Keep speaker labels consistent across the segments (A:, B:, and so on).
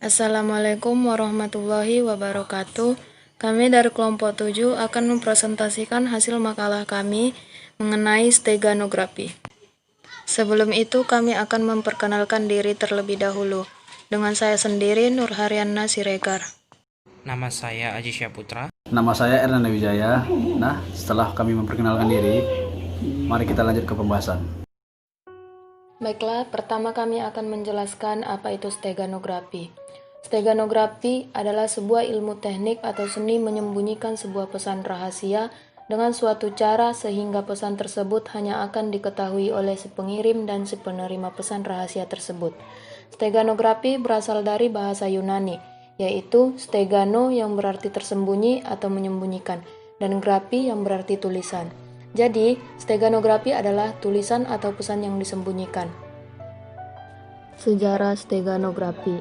A: Assalamualaikum warahmatullahi wabarakatuh. Kami dari kelompok 7 akan mempresentasikan hasil makalah kami mengenai steganografi. Sebelum itu kami akan memperkenalkan diri terlebih dahulu. Dengan saya sendiri, Nurharyana Siregar.
B: Nama saya Aji Syaputra.
C: Nama saya Ernanda Wijaya. Nah, setelah kami memperkenalkan diri, mari kita lanjut ke pembahasan.
A: Baiklah, pertama kami akan menjelaskan apa itu steganografi. Steganografi adalah sebuah ilmu teknik atau seni menyembunyikan sebuah pesan rahasia dengan suatu cara sehingga pesan tersebut hanya akan diketahui oleh si pengirim dan si penerima pesan rahasia tersebut. Steganografi berasal dari bahasa Yunani, yaitu stegano yang berarti tersembunyi atau menyembunyikan, dan grafi yang berarti tulisan. Jadi, steganografi adalah tulisan atau pesan yang disembunyikan. Sejarah steganografi.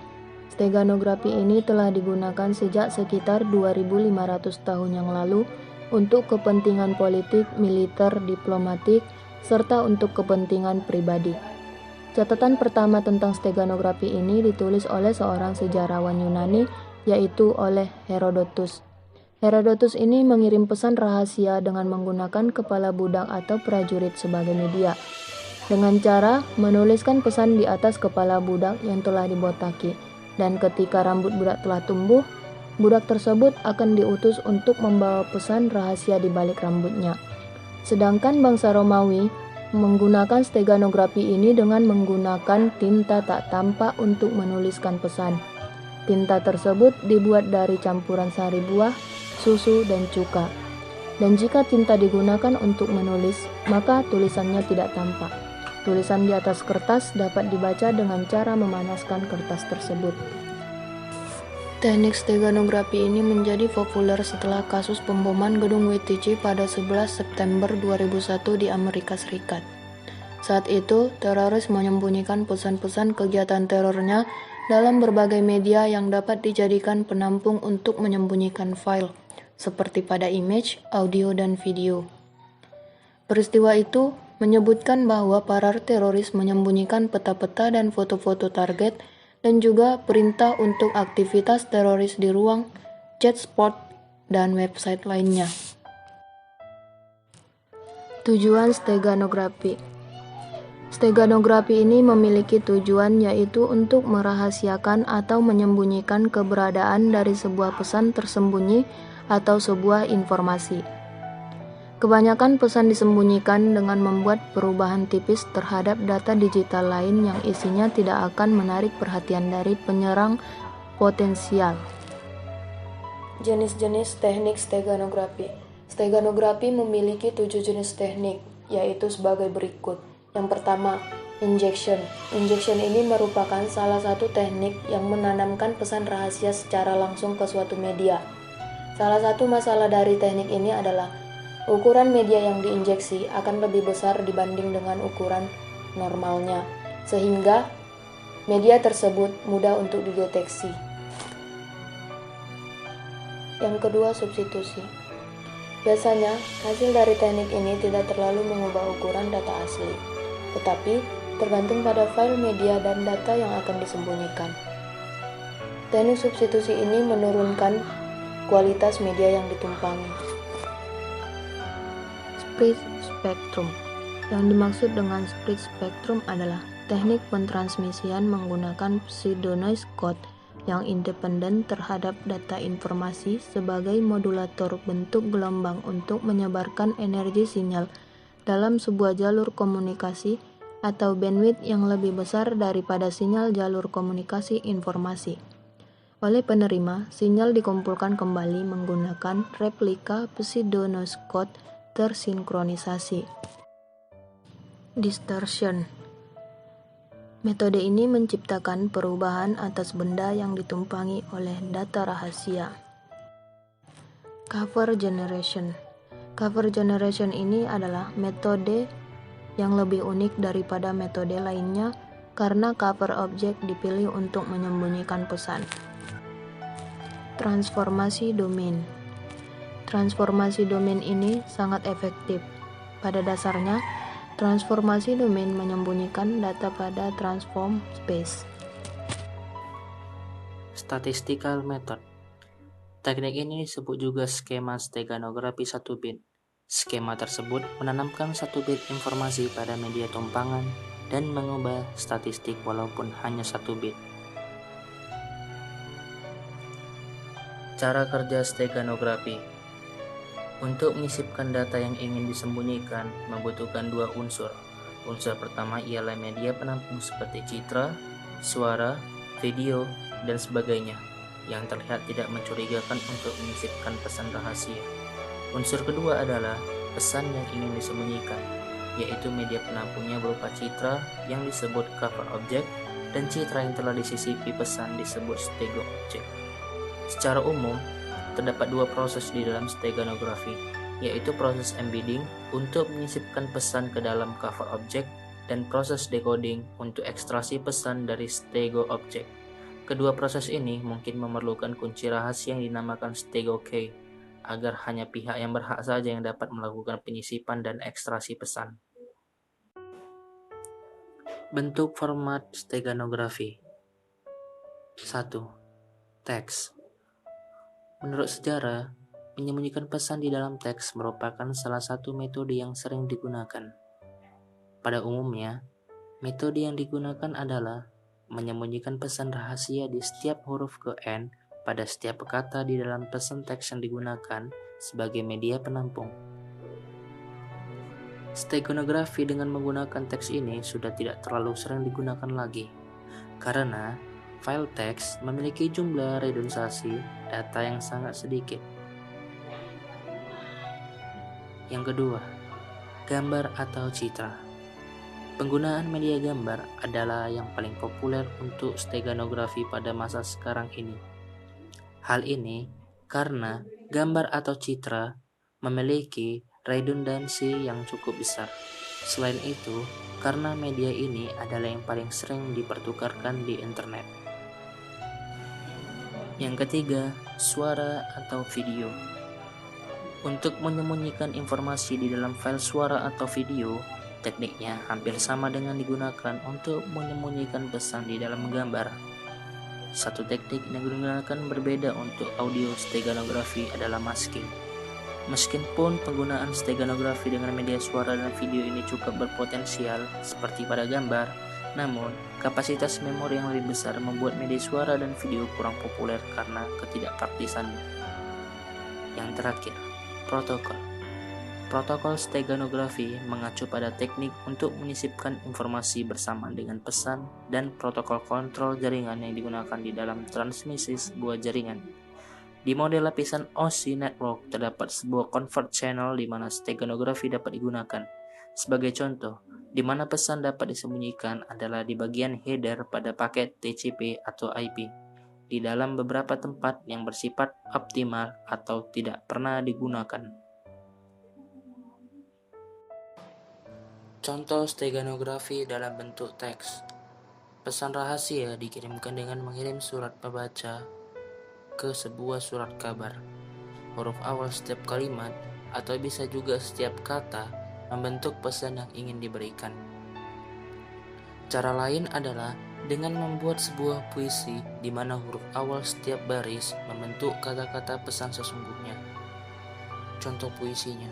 A: Steganografi ini telah digunakan sejak sekitar 2500 tahun yang lalu untuk kepentingan politik, militer, diplomatik, serta untuk kepentingan pribadi. Catatan pertama tentang steganografi ini ditulis oleh seorang sejarawan Yunani, yaitu oleh Herodotus. Herodotus ini mengirim pesan rahasia dengan menggunakan kepala budak atau prajurit sebagai media, dengan cara menuliskan pesan di atas kepala budak yang telah dibotaki, dan ketika rambut budak telah tumbuh, budak tersebut akan diutus untuk membawa pesan rahasia di balik rambutnya. Sedangkan bangsa Romawi menggunakan steganografi ini dengan menggunakan tinta tak tampak untuk menuliskan pesan. Tinta tersebut dibuat dari campuran sari buah, susu, dan cuka. Dan jika tinta digunakan untuk menulis, maka tulisannya tidak tampak. Tulisan di atas kertas dapat dibaca dengan cara memanaskan kertas tersebut. Teknik steganografi ini menjadi populer setelah kasus pemboman gedung WTC pada 11 September 2001 di Amerika Serikat. Saat itu, teroris menyembunyikan pesan-pesan kegiatan terornya dalam berbagai media yang dapat dijadikan penampung untuk menyembunyikan file, seperti pada image, audio, dan video. Peristiwa itu menyebutkan bahwa para teroris menyembunyikan peta-peta dan foto-foto target dan juga perintah untuk aktivitas teroris di ruang, chat spot, dan website lainnya. Tujuan steganografi. Steganografi ini memiliki tujuan yaitu untuk merahasiakan atau menyembunyikan keberadaan dari sebuah pesan tersembunyi atau sebuah informasi. Kebanyakan pesan disembunyikan dengan membuat perubahan tipis terhadap data digital lain yang isinya tidak akan menarik perhatian dari penyerang potensial. Jenis-jenis teknik steganografi. Steganografi memiliki 7 jenis teknik, yaitu sebagai berikut. Yang pertama, injection. Injection ini merupakan salah satu teknik yang menanamkan pesan rahasia secara langsung ke suatu media. Salah satu masalah dari teknik ini adalah ukuran media yang diinjeksi akan lebih besar dibanding dengan ukuran normalnya, sehingga media tersebut mudah untuk dideteksi. Yang kedua, substitusi. Biasanya, hasil dari teknik ini tidak terlalu mengubah ukuran data asli, tetapi tergantung pada file media dan data yang akan disembunyikan. Teknik substitusi ini menurunkan kualitas media yang ditumpangi. Split spectrum. Yang dimaksud dengan split spectrum adalah teknik pentransmisian menggunakan pseudo-noise code yang independen terhadap data informasi sebagai modulator bentuk gelombang untuk menyebarkan energi sinyal dalam sebuah jalur komunikasi atau bandwidth yang lebih besar daripada sinyal jalur komunikasi informasi. Oleh penerima, sinyal dikumpulkan kembali menggunakan replika pseudo-noise code tersinkronisasi. Distortion. Metode ini menciptakan perubahan atas benda yang ditumpangi oleh data rahasia. Cover generation. Cover generation ini adalah metode yang lebih unik daripada metode lainnya karena cover objek dipilih untuk menyembunyikan pesan. Transformasi domain. Transformasi domain ini sangat efektif. Pada dasarnya, transformasi domain menyembunyikan data pada transform space.
D: Statistical Method. Teknik ini disebut juga skema steganografi 1 bit. Skema tersebut menanamkan 1 bit informasi pada media tumpangan dan mengubah statistik walaupun hanya 1 bit. Cara kerja steganografi. Untuk menyisipkan data yang ingin disembunyikan membutuhkan 2 unsur. Unsur pertama ialah media penampung seperti citra, suara, video, dan sebagainya yang terlihat tidak mencurigakan untuk menyisipkan pesan rahasia. Unsur kedua adalah pesan yang ingin disembunyikan, yaitu media penampungnya berupa citra yang disebut cover object dan citra yang telah disisipi pesan disebut stego object. Secara umum, terdapat 2 proses di dalam steganografi, yaitu proses embedding untuk menyisipkan pesan ke dalam cover object dan proses decoding untuk ekstraksi pesan dari stego object. Kedua proses ini mungkin memerlukan kunci rahasia yang dinamakan stego key, agar hanya pihak yang berhak saja yang dapat melakukan penyisipan dan ekstraksi pesan. Bentuk format steganografi. 1. Teks. Menurut sejarah, menyembunyikan pesan di dalam teks merupakan salah satu metode yang sering digunakan. Pada umumnya, metode yang digunakan adalah menyembunyikan pesan rahasia di setiap huruf ke N pada setiap kata di dalam pesan teks yang digunakan sebagai media penampung. Steganografi dengan menggunakan teks ini sudah tidak terlalu sering digunakan lagi, karena file teks memiliki jumlah redundasi data yang sangat sedikit. Yang kedua, gambar atau citra. Penggunaan media gambar adalah yang paling populer untuk steganografi pada masa sekarang ini. Hal ini karena gambar atau citra memiliki redundansi yang cukup besar. Selain itu, karena media ini adalah yang paling sering dipertukarkan di internet. Yang ketiga, suara atau video. Untuk menyembunyikan informasi di dalam file suara atau video, tekniknya hampir sama dengan digunakan untuk menyembunyikan pesan di dalam gambar. Satu teknik yang digunakan berbeda untuk audio steganografi adalah masking. Meskipun penggunaan steganografi dengan media suara dan video ini cukup berpotensial seperti pada gambar, namun kapasitas memori yang lebih besar membuat media suara dan video kurang populer karena ketidakpraktisannya. Yang terakhir, protokol. Protokol steganografi mengacu pada teknik untuk menyisipkan informasi bersamaan dengan pesan dan protokol kontrol jaringan yang digunakan di dalam transmisi sebuah jaringan. Di model lapisan OSI network terdapat sebuah convert channel di mana steganografi dapat digunakan. Sebagai contoh, di mana pesan dapat disembunyikan adalah di bagian header pada paket TCP atau IP, di dalam beberapa tempat yang bersifat optimal atau tidak pernah digunakan. Contoh steganografi dalam bentuk teks. Pesan rahasia dikirimkan dengan mengirim surat pembaca ke sebuah surat kabar. Huruf awal setiap kalimat atau bisa juga setiap kata membentuk pesan yang ingin diberikan. Cara lain adalah dengan membuat sebuah puisi di mana huruf awal setiap baris membentuk kata-kata pesan sesungguhnya. Contoh puisinya.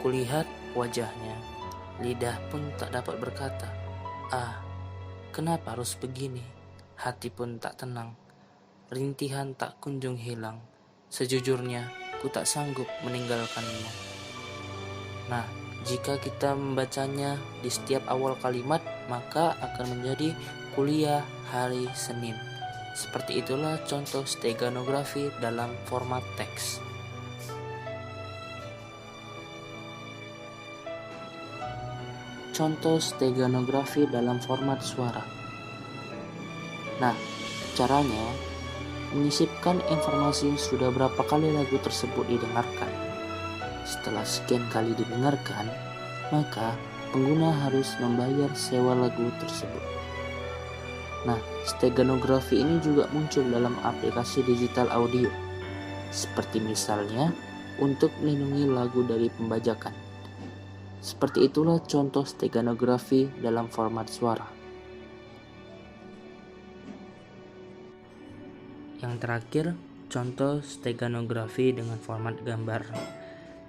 D: Kulihat wajahnya, lidah pun tak dapat berkata, "Ah, kenapa harus begini?" Hati pun tak tenang, rintihan tak kunjung hilang. Sejujurnya, ku tak sanggup meninggalkanmu. Nah, jika kita membacanya di setiap awal kalimat, maka akan menjadi kuliah hari Senin. Seperti itulah contoh steganografi dalam format teks. Contoh steganografi dalam format suara. Nah, caranya menyisipkan informasi sudah berapa kali lagu tersebut didengarkan. Setelah sekian kali didengarkan, maka pengguna harus membayar sewa lagu tersebut. Nah, steganografi ini juga muncul dalam aplikasi digital audio, seperti misalnya untuk melindungi lagu dari pembajakan. Seperti itulah contoh steganografi dalam format suara. Yang terakhir, contoh steganografi dengan format gambar.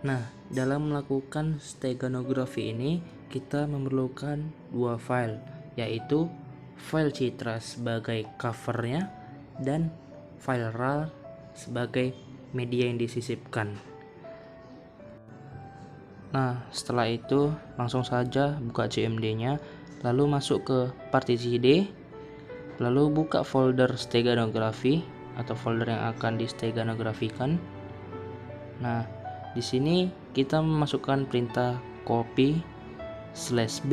D: Nah, dalam melakukan steganografi ini, kita memerlukan dua file, yaitu file citra sebagai covernya dan file RAR sebagai media yang disisipkan. Nah, setelah itu langsung saja buka CMD-nya, lalu masuk ke partisi D, lalu buka folder steganografi atau folder yang akan disteganografikan. Nah, di sini kita memasukkan perintah copy /b,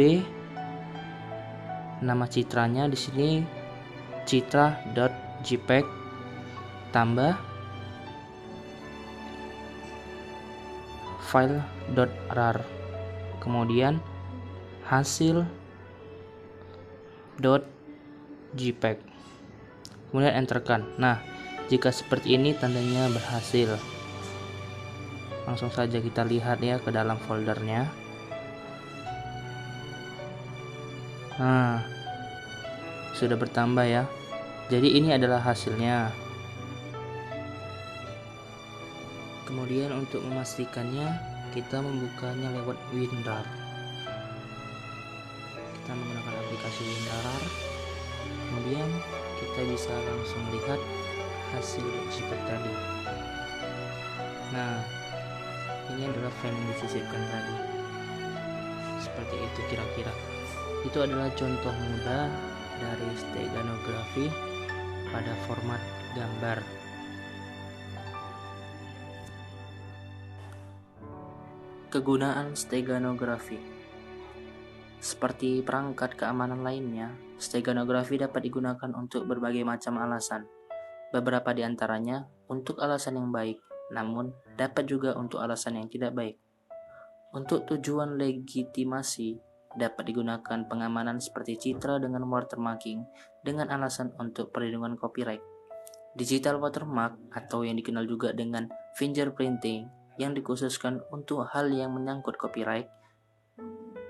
D: nama citranya di sini citra.jpg tambah file.rar, kemudian hasil.jpg, kemudian enterkan. Nah, jika seperti ini tandanya berhasil. Langsung saja kita lihat ya ke dalam foldernya. Nah, sudah bertambah ya. Jadi ini adalah hasilnya. Kemudian untuk memastikannya, kita membukanya lewat WinRAR. Kita menggunakan aplikasi WinRAR. Kemudian kita bisa langsung lihat hasil JPEG tadi. Nah, ini adalah file yang disisipkan tadi. Seperti itu kira-kira. Itu adalah contoh mudah dari steganografi pada format gambar. Kegunaan steganografi. Seperti perangkat keamanan lainnya, steganografi dapat digunakan untuk berbagai macam alasan. Beberapa di antaranya untuk alasan yang baik, namun dapat juga untuk alasan yang tidak baik. Untuk tujuan legitimasi, dapat digunakan pengamanan seperti citra dengan watermarking dengan alasan untuk perlindungan copyright. Digital watermark atau yang dikenal juga dengan fingerprinting yang dikhususkan untuk hal yang menyangkut copyright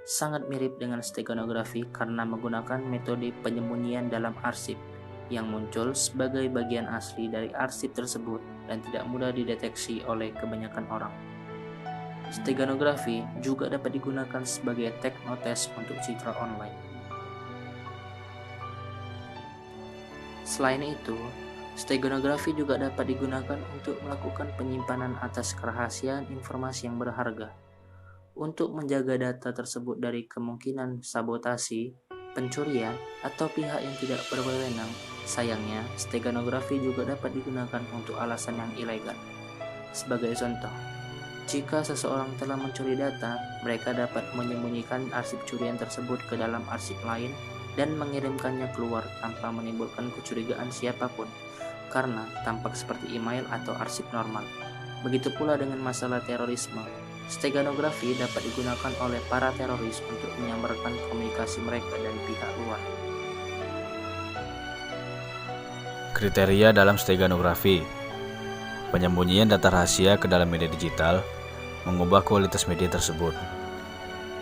D: sangat mirip dengan steganografi karena menggunakan metode penyembunyian dalam arsip yang muncul sebagai bagian asli dari arsip tersebut dan tidak mudah dideteksi oleh kebanyakan orang. Steganografi juga dapat digunakan sebagai teknotes untuk citra online. Selain itu, steganografi juga dapat digunakan untuk melakukan penyimpanan atas kerahasiaan informasi yang berharga. Untuk menjaga data tersebut dari kemungkinan sabotasi, pencurian, atau pihak yang tidak berwenang, sayangnya steganografi juga dapat digunakan untuk alasan yang ilegal. Sebagai contoh, jika seseorang telah mencuri data, mereka dapat menyembunyikan arsip curian tersebut ke dalam arsip lain dan mengirimkannya keluar tanpa menimbulkan kecurigaan siapapun, karena tampak seperti email atau arsip normal. Begitu pula dengan masalah terorisme. Steganografi dapat digunakan oleh para teroris untuk menyamarkan komunikasi mereka dari pihak luar.
C: Kriteria dalam steganografi. Penyembunyian data rahasia ke dalam media digital mengubah kualitas media tersebut.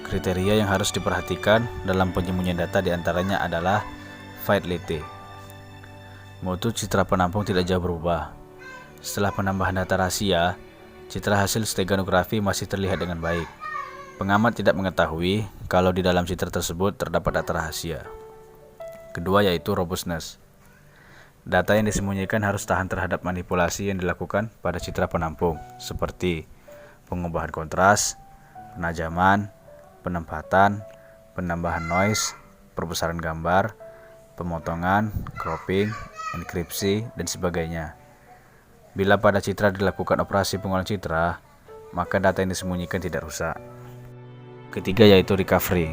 C: Kriteria yang harus diperhatikan dalam penyembunyian data diantaranya adalah fidelity. Mutu citra penampung tidak jauh berubah. Setelah penambahan data rahasia, citra hasil steganografi masih terlihat dengan baik. Pengamat tidak mengetahui kalau di dalam citra tersebut terdapat data rahasia. Kedua yaitu robustness. Data yang disembunyikan harus tahan terhadap manipulasi yang dilakukan pada citra penampung, seperti pengubahan kontras, penajaman, penempatan, penambahan noise, perbesaran gambar, pemotongan, cropping, enkripsi, dan sebagainya. Bila pada citra dilakukan operasi pengolahan citra, maka data yang disembunyikan tidak rusak. Ketiga yaitu recovery.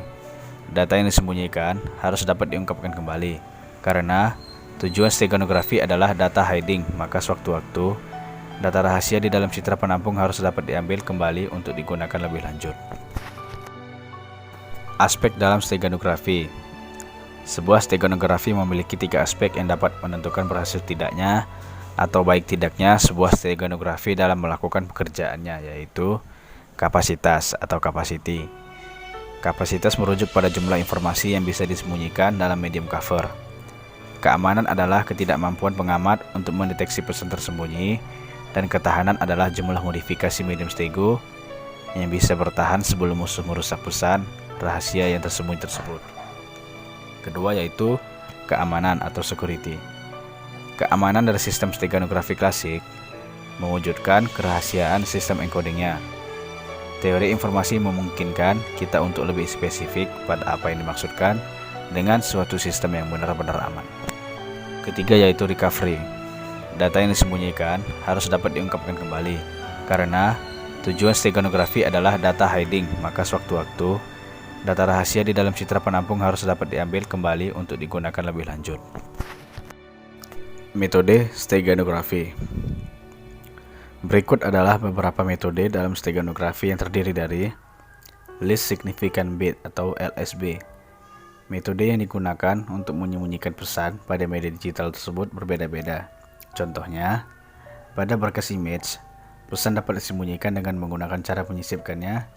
C: Data yang disembunyikan harus dapat diungkapkan kembali, karena tujuan steganografi adalah data hiding, maka sewaktu-waktu data rahasia di dalam citra penampung harus dapat diambil kembali untuk digunakan lebih lanjut. Aspek dalam steganografi. Sebuah steganografi memiliki 3 aspek yang dapat menentukan berhasil tidaknya atau baik tidaknya sebuah steganografi dalam melakukan pekerjaannya, yaitu kapasitas atau capacity. Kapasitas merujuk pada jumlah informasi yang bisa disembunyikan dalam medium cover. Keamanan adalah ketidakmampuan pengamat untuk mendeteksi pesan tersembunyi, dan ketahanan adalah jumlah modifikasi medium stego yang bisa bertahan sebelum musuh merusak pesan rahasia yang tersembunyi tersebut. Kedua yaitu keamanan atau security. Keamanan dari sistem steganografi klasik mewujudkan kerahasiaan sistem encodingnya. Teori informasi memungkinkan kita untuk lebih spesifik pada apa yang dimaksudkan dengan suatu sistem yang benar-benar aman. Ketiga yaitu recovery. Data yang disembunyikan harus dapat diungkapkan kembali, karena tujuan steganografi adalah data hiding, maka sewaktu-waktu data rahasia di dalam citra penampung harus dapat diambil kembali untuk digunakan lebih lanjut. Metode steganografi. Berikut adalah beberapa metode dalam steganografi yang terdiri dari Least Significant Bit atau LSB. Metode yang digunakan untuk menyembunyikan pesan pada media digital tersebut berbeda-beda. Contohnya, pada berkas image, pesan dapat disembunyikan dengan menggunakan cara menyisipkannya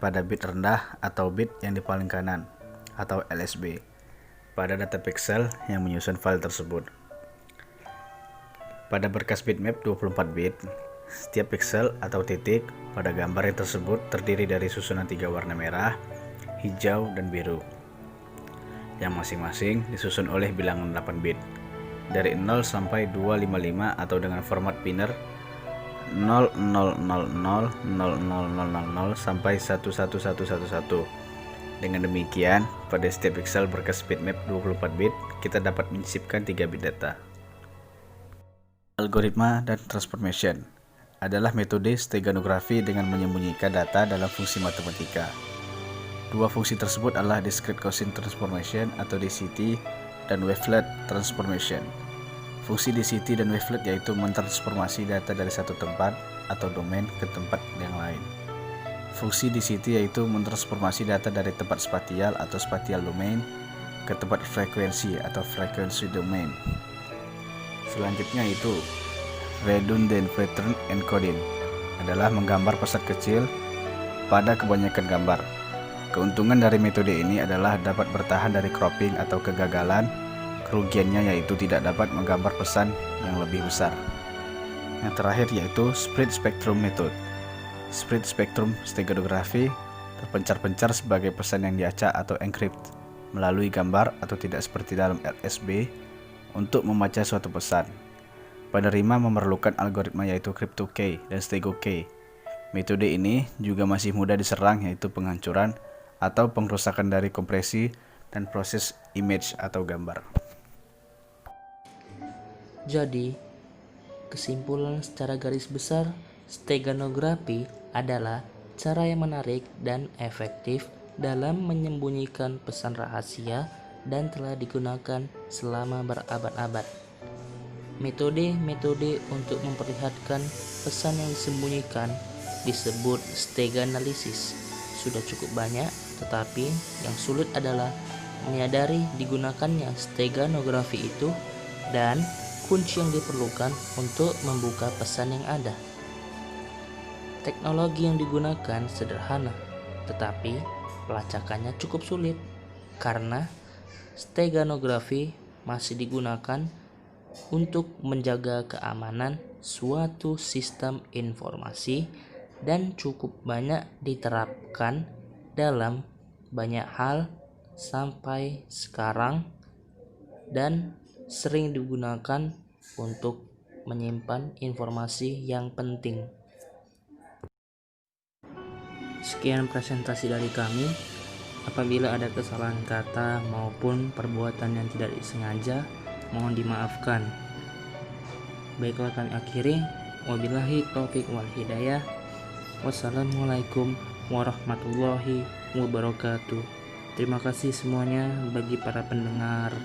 C: pada bit rendah atau bit yang di paling kanan atau LSB pada data pixel yang menyusun file tersebut. Pada berkas bitmap 24 bit, setiap pixel atau titik pada gambar yang tersebut terdiri dari susunan 3 warna merah, hijau, dan biru, yang masing-masing disusun oleh bilangan 8 bit dari 0 sampai 255 atau dengan format binner 00000000 sampai 11111. Dengan demikian, pada setiap pixel berkas bitmap 24 bit kita dapat menyisipkan 3 bit data. Algoritma dan transformation adalah metode steganografi dengan menyembunyikan data dalam fungsi matematika. Dua fungsi tersebut adalah Discrete Gaussian Transformation atau DCT dan Wavelet Transformation. Fungsi DCT dan Wavelet yaitu mentransformasi data dari satu tempat atau domain ke tempat yang lain. Fungsi DCT yaitu mentransformasi data dari tempat spatial atau spatial domain ke tempat frekuensi atau frequency domain. Selanjutnya itu Redundant Pattern Encoding adalah menggambar pesan kecil pada kebanyakan gambar. Keuntungan dari metode ini adalah dapat bertahan dari cropping atau kegagalan. Kerugiannya yaitu tidak dapat menggambar pesan yang lebih besar. Yang terakhir yaitu Spread Spectrum Method. Spread Spectrum Steganografi terpencar-pencar sebagai pesan yang diacak atau encrypt melalui gambar atau tidak seperti dalam LSB untuk membaca suatu pesan. Penerima memerlukan algoritma yaitu Crypto Key dan Stego Key. Metode ini juga masih mudah diserang yaitu penghancuran atau pengrusakan dari kompresi dan proses image atau gambar.
D: Jadi, kesimpulan secara garis besar, steganografi adalah cara yang menarik dan efektif dalam menyembunyikan pesan rahasia dan telah digunakan selama berabad-abad. Metode-metode untuk memperlihatkan pesan yang disembunyikan disebut steganalisis. Sudah cukup banyak, tetapi yang sulit adalah menyadari digunakannya steganografi itu dan kunci yang diperlukan untuk membuka pesan yang ada. Teknologi yang digunakan sederhana, tetapi pelacakannya cukup sulit karena steganografi masih digunakan untuk menjaga keamanan suatu sistem informasi dan cukup banyak diterapkan dalam banyak hal sampai sekarang dan sering digunakan untuk menyimpan informasi yang penting. Sekian presentasi dari kami. Apabila ada kesalahan kata maupun perbuatan yang tidak disengaja, mohon dimaafkan. Baiklah, kami akhiri. Wabillahi taufik wal hidayah. Wassalamualaikum warahmatullahi wabarakatuh. Terima kasih semuanya bagi para pendengar.